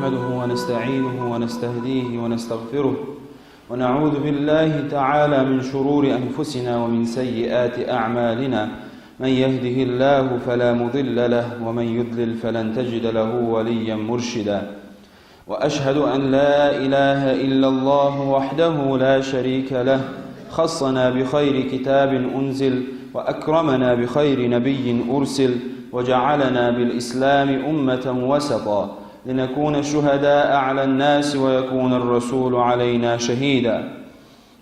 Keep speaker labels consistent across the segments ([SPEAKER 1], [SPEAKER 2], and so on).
[SPEAKER 1] نحمده ونستعينه ونستهديه ونستغفره ونعوذ بالله تعالى من شرور أنفسنا ومن سيئات أعمالنا من يهده الله فلا مضل له ومن يضلل فلن تجد له وليا مرشدا وأشهد أن لا إله إلا الله وحده لا شريك له خصنا بخير كتاب أنزل وأكرمنا بخير نبي أرسل وجعلنا بالإسلام أمة وسطا لنكون شهداء على الناس ويكون الرسول علينا شهيدا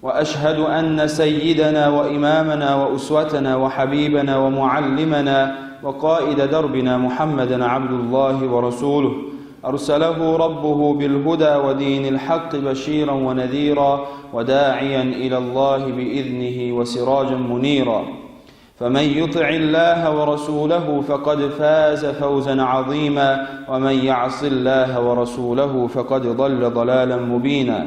[SPEAKER 1] وأشهد أن سيدنا وإمامنا وأسوتنا وحبيبنا ومعلمنا وقائد دربنا محمدا عبد الله ورسوله أرسله ربه بالهدى ودين الحق بشيرا ونذيرا وداعيا إلى الله بإذنه وسراجا منيرا فمن يطع الله ورسوله فقد فاز فوزا عظيما ومن يعص الله ورسوله فقد ضل ضلالا مبينا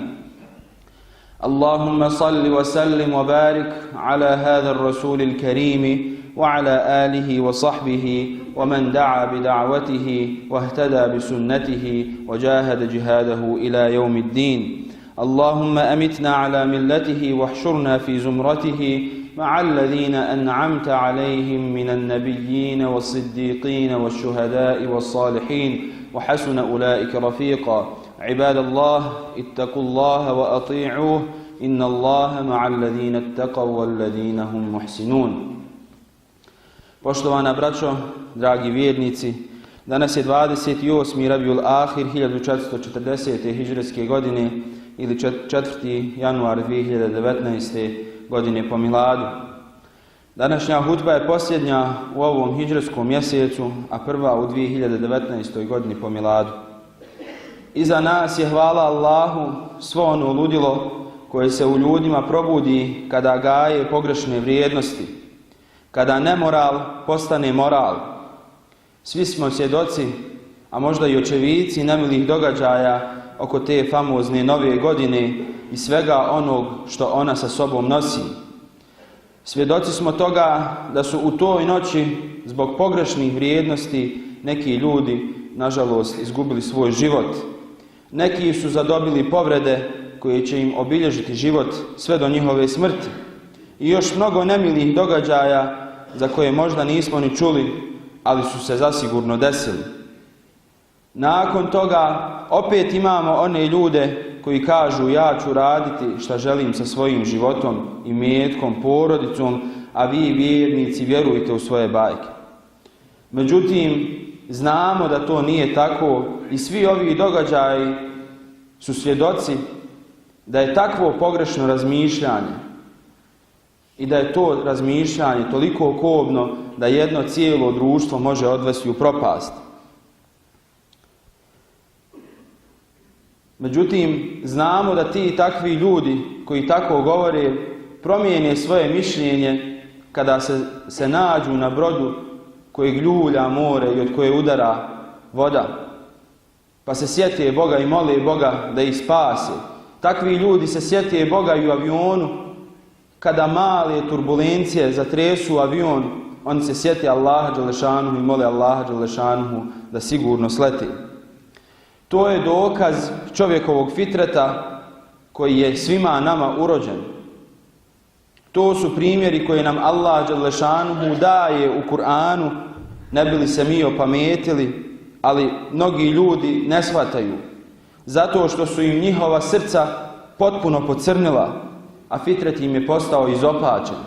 [SPEAKER 1] اللهم صل وسلم وبارك على هذا الرسول الكريم وعلى آله وصحبه ومن دعا بدعوته واهتدى بسنته وجاهد جهاده إلى يوم الدين اللهم أمتنا على ملته واحشرنا في زمرته مع الذين أنعمت عليهم من النبيين والصديقين والشهداء والصالحين وحسن أولئك رفيقا عباد الله اتقوا الله وأطيعوه إن الله مع الذين اتقوا والذين هم محسنون. Poštovana braćo, dragi vjernici, danas je 28. Rabiul Ahir 1440. hidžretske godine ili 4. januar 2019. godine po miladu. Današnja hudba je posljednja u ovom hidžretskom mjesecu, a prva u 2019. godini po miladu. Iza nas je, hvala Allahu, svo ono ludilo koje se u ljudima probudi kada gaje pogrešne vrijednosti, kada nemoral postane moral. Svi smo svjedoci, a možda i očevici nemilih događaja oko te famozne nove godine i svega onog što ona sa sobom nosi. Svjedoci smo toga da su u toj noći zbog pogrešnih vrijednosti neki ljudi, nažalost, izgubili svoj život. Neki su zadobili povrede koje će im obilježiti život sve do njihove smrti. I još mnogo nemilih događaja za koje možda nismo ni čuli, ali su se zasigurno desili. Nakon toga opet imamo one ljude koji kažu ja ću raditi šta želim sa svojim životom, imetkom, porodicom, a vi vjernici vjerujte u svoje bajke. Međutim, znamo da to nije tako i svi ovi događaji su svjedoci da je takvo pogrešno razmišljanje i da je to razmišljanje toliko kobno da jedno cijelo društvo može odvesti u propast. Međutim, znamo da ti takvi ljudi koji tako govore promijene svoje mišljenje kada se nađu na brodu kojeg ljulja more i od koje udara voda, pa se sjete Boga i mole Boga da ih spase. Takvi ljudi se sjete Boga i u avionu kada male turbulencije zatresu avion, oni se sjete Allaha dželešanuhu i mole Allaha dželešanuhu da sigurno slete. To je dokaz čovjekovog fitreta koji je svima nama urođen. To su primjeri koje nam Allah dželešanuhu daje u Kur'anu, ne bi li se mi opametili, ali mnogi ljudi ne shvataju, zato što su im njihova srca potpuno pocrnila, a fitret im je postao izopačen.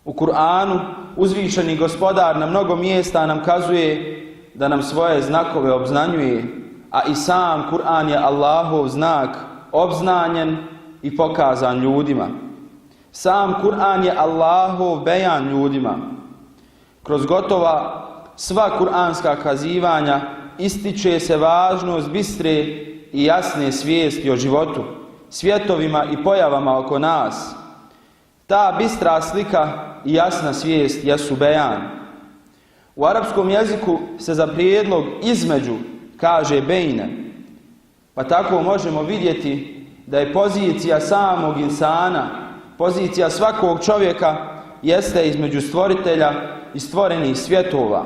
[SPEAKER 1] U Kur'anu uzvišeni gospodar na mnogo mjesta nam kazuje da nam svoje znakove obznanjuje, a i sam Kur'an je Allahov znak obznanjen i pokazan ljudima. Sam Kur'an je Allahov bejan ljudima. Kroz gotova sva kuranska kazivanja ističe se važnost bistre i jasne svijesti o životu, svjetovima i pojavama oko nas. Ta bistra slika i jasna svijest jesu bejan. U arapskom jeziku se za prijedlog između kaže bejne, pa tako možemo vidjeti da je pozicija samog insana, pozicija svakog čovjeka jeste između stvoritelja i stvorenih svjetova.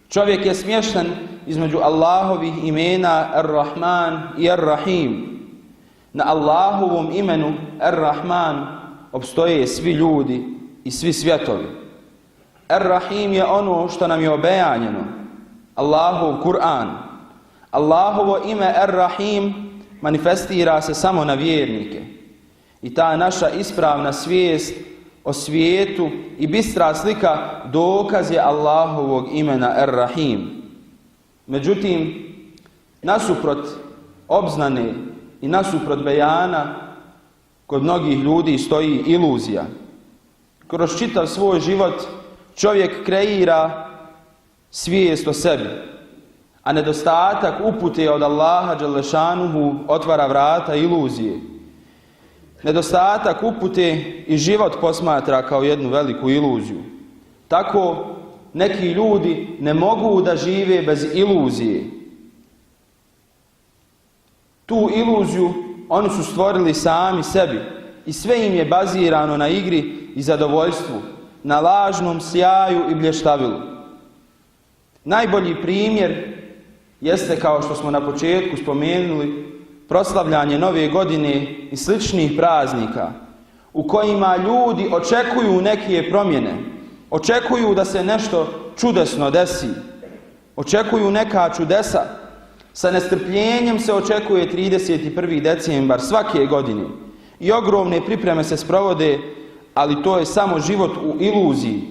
[SPEAKER 1] Čovjek je smješten između Allahovih imena Ar-Rahman i Ar-Rahim. Na Allahovom imenu Ar-Rahman opstoje svi ljudi i svi svjetovi. Ar-Rahim je ono što nam je obejanjeno, Allahov Kur'an. Allahovo ime Ar-Rahim manifestira se samo na vjernike. I ta naša ispravna svijest o svijetu i bistra slika dokaz je Allahovog imena Ar-Rahim. Međutim, nasuprot obznane i nasuprot bejana, kod mnogih ljudi stoji iluzija. Kroz čitav svoj život čovjek kreira svijest o sebi, a nedostatak upute od Allaha dželešanuhu otvara vrata iluzije. Nedostatak upute i život posmatra kao jednu veliku iluziju. Tako neki ljudi ne mogu da žive bez iluzije. Tu iluziju oni su stvorili sami sebi i sve im je bazirano na igri i zadovoljstvu, na lažnom sjaju i blještavilu. Najbolji primjer jeste, kao što smo na početku spomenuli, proslavljanje Nove godine i sličnih praznika u kojima ljudi očekuju neke promjene, očekuju da se nešto čudesno desi, očekuju neka čudesa. Sa nestrpljenjem se očekuje 31. decembar svake godine i ogromne pripreme se sprovode, ali to je samo život u iluziji,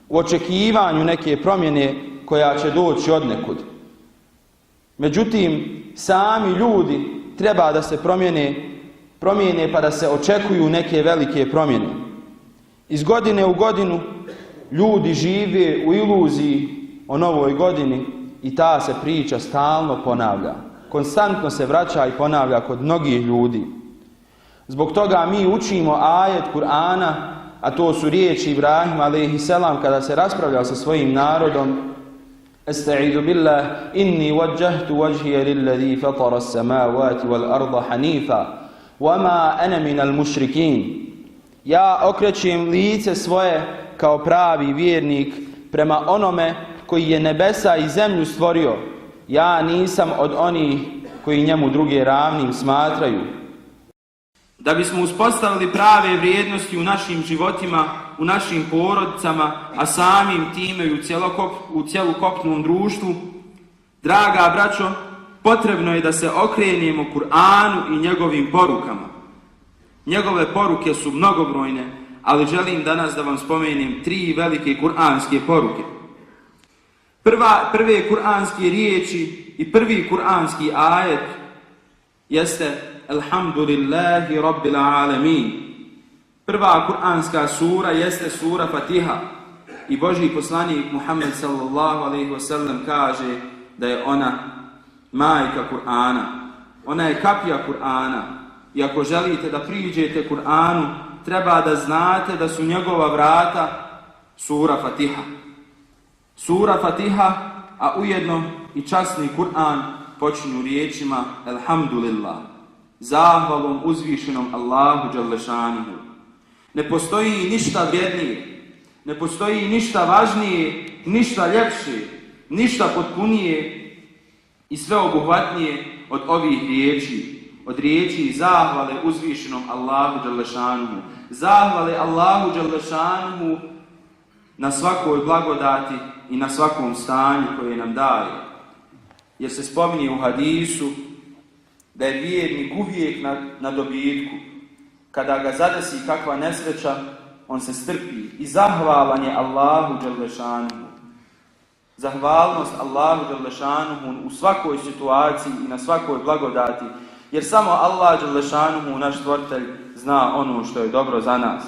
[SPEAKER 1] u očekivanju neke promjene koja će doći odnekud. Međutim, sami ljudi treba da se promijene pa da se očekuju neke velike promjene. Iz godine u godinu ljudi žive u iluziji o novoj godini i ta se priča stalno ponavlja. Konstantno se vraća i ponavlja kod mnogih ljudi. Zbog toga mi učimo ajet Kur'ana, a to su riječi Ibrahima alejhiselam kada se raspravljao sa svojim narodom: Estaizu billah, inni wajjahtu wajhiya lilladhi fatara as-samawati wal arda hanifa, wama ana minal mušrikin. Ja okrećem lice svoje kao pravi vjernik prema onome koji je nebesa i zemlju stvorio. Ja nisam od onih koji njemu druge ravnim smatraju. Da bismo uspostavili prave vrijednosti u našim životima, u našim porodicama, a samim time i u cjelokupnom društvu, draga braćo, potrebno je da se okrenemo Kur'anu i njegovim porukama. Njegove poruke su mnogobrojne, ali želim danas da vam spomenem 3 velike kur'anske poruke. Prve kur'anske riječi i prvi kur'anski ajet jeste Alhamdulillahi Rabbil Alamin. Prva kur'anska sura jeste sura Fatiha i Božji poslanik Muhammed sallallahu alejhi ve sellem kaže da je ona majka Kur'ana. Ona je kapija Kur'ana. I ako želite da priđete Kur'anu, treba da znate da su njegova vrata sura Fatiha. Sura Fatiha, a ujedno i časni Kur'an počinju riječima Alhamdulillah, zahvalom uzvišenom Allahu dželešanuhu. Ne postoji ništa vrijednije, ne postoji ništa važnije, ništa ljepše, ništa potpunije i sveobuhvatnije od ovih riječi, od riječi zahvale uzvišenom Allahu dželešanuhu. Zahvale Allahu dželešanuhu na svakoj blagodati i na svakom stanju koje nam daje. Jer se spominje u hadisu da je vjernik uvijek na dobitku. Kada ga zadesi kakva nesreća, on se strpi i zahvalan je Allahu dželešanuhu. Zahvalnost Allahu dželešanuhu u svakoj situaciji i na svakoj blagodati, jer samo Allah dželešanuhu, naš stvoritelj, zna ono što je dobro za nas.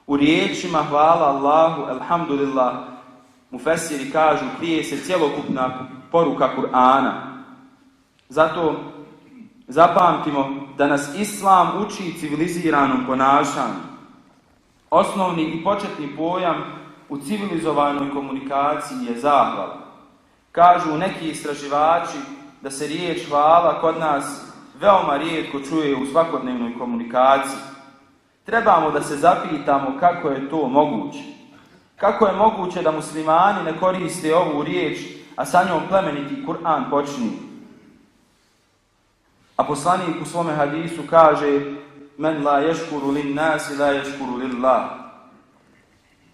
[SPEAKER 1] U riječima hvala Allahu, elhamdulillah, mufesiri kažu, krije se cjelokupna poruka Kur'ana. Zato zapamtimo da nas Islam uči civiliziranom ponašanju. Osnovni i početni pojam u civilizovanoj komunikaciji je zahvala. Kažu neki istraživači da se riječ hvala kod nas veoma rijetko čuje u svakodnevnoj komunikaciji. Trebamo da se zapitamo kako je to moguće. Kako je moguće da muslimani ne koriste ovu riječ, a sa njom plemeniti Kur'an počinje. A poslanik u svome hadisu kaže: men la yashkuru lin nasi la yashkuru lillah.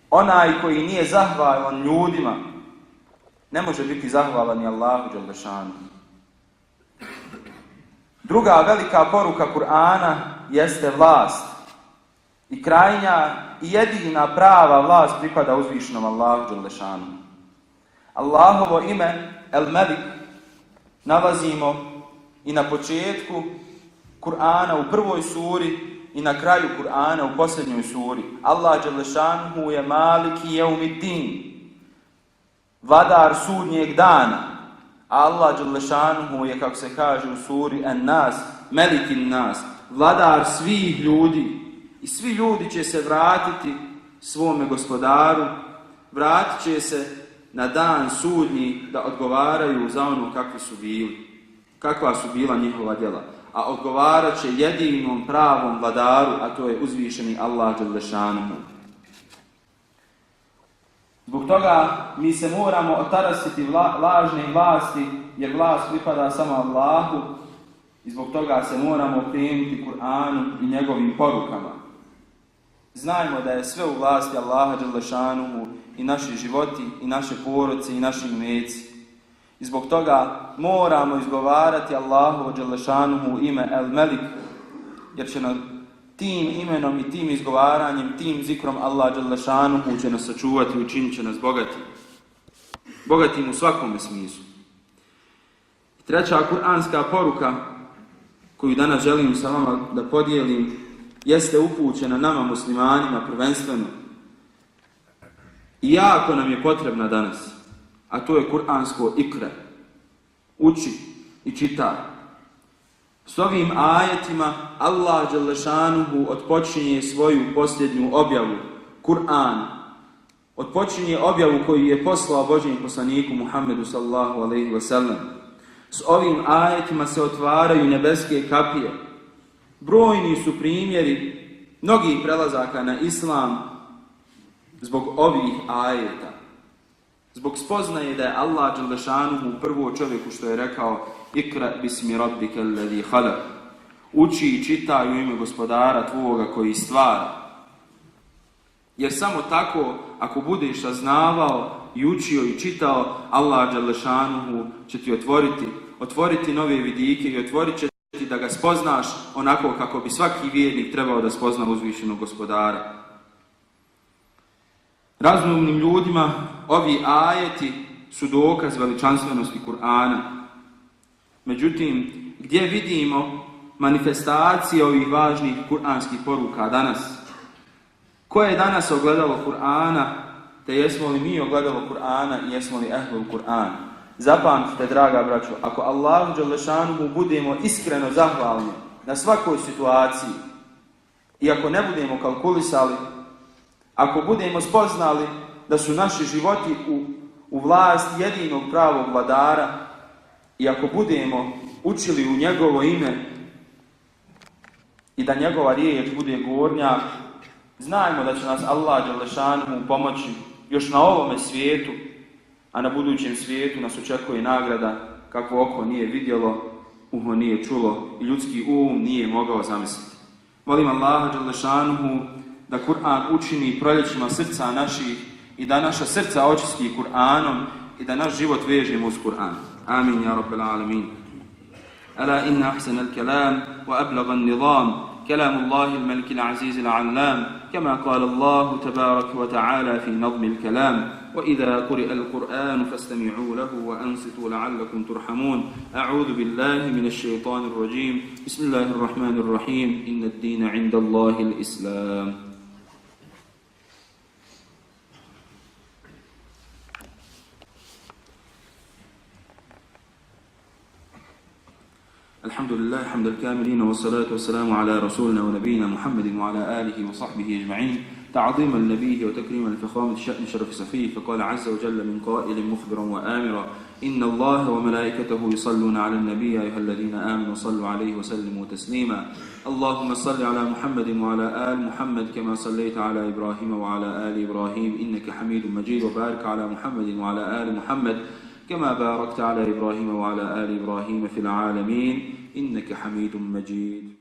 [SPEAKER 1] Onaj koji nije zahvalan ljudima ne može biti zahvalan ni Allahu dželle šanu. Druga velika poruka Kur'ana jeste vlast. I krajnja i jedina prava vlast pripada uzvišenom Allahu dželle šanu. Allahovo ime El Melik nalazimo i na početku Kur'ana u prvoj suri i na kraju Kur'ana u posljednjoj suri. Allah dželle šanuhu je Maliki Jeumiddin, vladar sudnjeg dana. Allah dželle šanuhu je, kako se kaže u suri An-Nas, Melikin Nas, vladar svih ljudi. I svi ljudi će se vratiti svome gospodaru, vratit će se na dan sudnji da odgovaraju za ono kakvi su bili, kakva su bila njihova djela. A odgovarat će jedinom pravom vladaru, a to je uzvišeni Allah dželle šanuhu. Zbog toga mi se moramo otarasiti lažne vlasti, jer vlast pripada samo Allahu, i zbog toga se moramo okrenuti Kur'anu i njegovim porukama. Znajmo da je sve u vlasti Allaha dželle šanuhu, i naši životi, i naše porodice, i naši imeci. I zbog toga moramo izgovarati Allahovo dželle šanuhu ime El Melik, jer će nam tim imenom i tim izgovaranjem, tim zikrom Allah dželle šanuhu će nas sačuvati i učinit će nas bogatim. Bogatim u svakome smislu. Treća kuranska poruka koju danas želim sa vama da podijelim jeste upućena nama muslimanima prvenstveno. I jako nam je potrebna danas, a to je kuransko ikra. Uči i čita. S ovim ajetima Allah dželle šanuhu odpočinje svoju posljednju objavu, Kur'an. Odpočinje objavu koju je poslao Božjem poslaniku Muhammedu sallallahu alejhi ve sellem. S ovim ajetima se otvaraju nebeske kapije. Brojni su primjeri mnogih prelazaka na islam zbog ovih ajeta. Zbog spoznaje da je Allah dželle šanuhu prvo čovjeku što je rekao: ikra bismi rabbika alladhi khalaq. Uči i čitaj u ime gospodara tvoga koji stvara. Jer samo tako, ako budeš saznavao i učio i čitao, Allah dželle šanuhu će ti otvoriti nove vidike i otvorit će ti da ga spoznaš onako kako bi svaki vjernik trebao da spozna uzvišenog gospodara. Razumnim ljudima ovi ajeti su dokaz veličanstvenosti Kur'ana. Međutim, gdje vidimo manifestacije ovih važnih kuranskih poruka danas? Ko je danas ogledalo Kur'ana, te jesmo li mi ogledalo Kur'ana i jesmo li ehlul Kur'an? Zapamtite, draga braćo, ako Allahu dželle šanuhu budemo iskreno zahvalni na svakoj situaciji i ako ne budemo kalkulisali, ako budemo spoznali da su naši životi u vlasti jedinog pravog vladara i ako budemo učili u njegovo ime i da njegova riječ bude gornja, znajmo da će nas Allah dželle šanuhu pomoći još na ovome svijetu, a na budućem svijetu nas očekuje nagrada kakvo oko nije vidjelo, uho nije čulo i ljudski nije mogao zamisliti. Molim Allaha dželle šanuhu da Kur'an učini proljećima srca naših i da naša srca očisti Kur'anom i da naš život vežemo uz Kur'an. Amin, ja rabbel alamin. Ala inna ahsana al-kalam wa ablagha an-nizam كلام الله الملك العزيز العلام، كما قال الله تبارك وتعالى في نظم الكلام: وإذا قرئ القرآن فاستمعوا له وأنصتوا لعلكم ترحمون. أعوذ بالله من الشيطان الرجيم. بسم الله الرحمن الرحيم. إن الدين عند الله الإسلام. الحمد لله حمد الكاملين، والصلاة والسلام على رسولنا ونبينا محمد وعلى آله وصحبه أجمعين، تعظيما لنبيه وتكريما لفخامة شأن شرف صفيه. فقال عز وجل من قائل مخبرا وآمرا: إن الله وملائكته يصلون على النبي يا أيها الذين آمنوا صلوا عليه وسلموا تسليما. اللهم صل على محمد وعلى آل محمد كما صليت على إبراهيم وعلى آل إبراهيم إنك حميد مجيد، وبارك على محمد وعلى آل محمد كما باركت على إبراهيم وعلى آل إبراهيم في العالمين إنك حميد مجيد.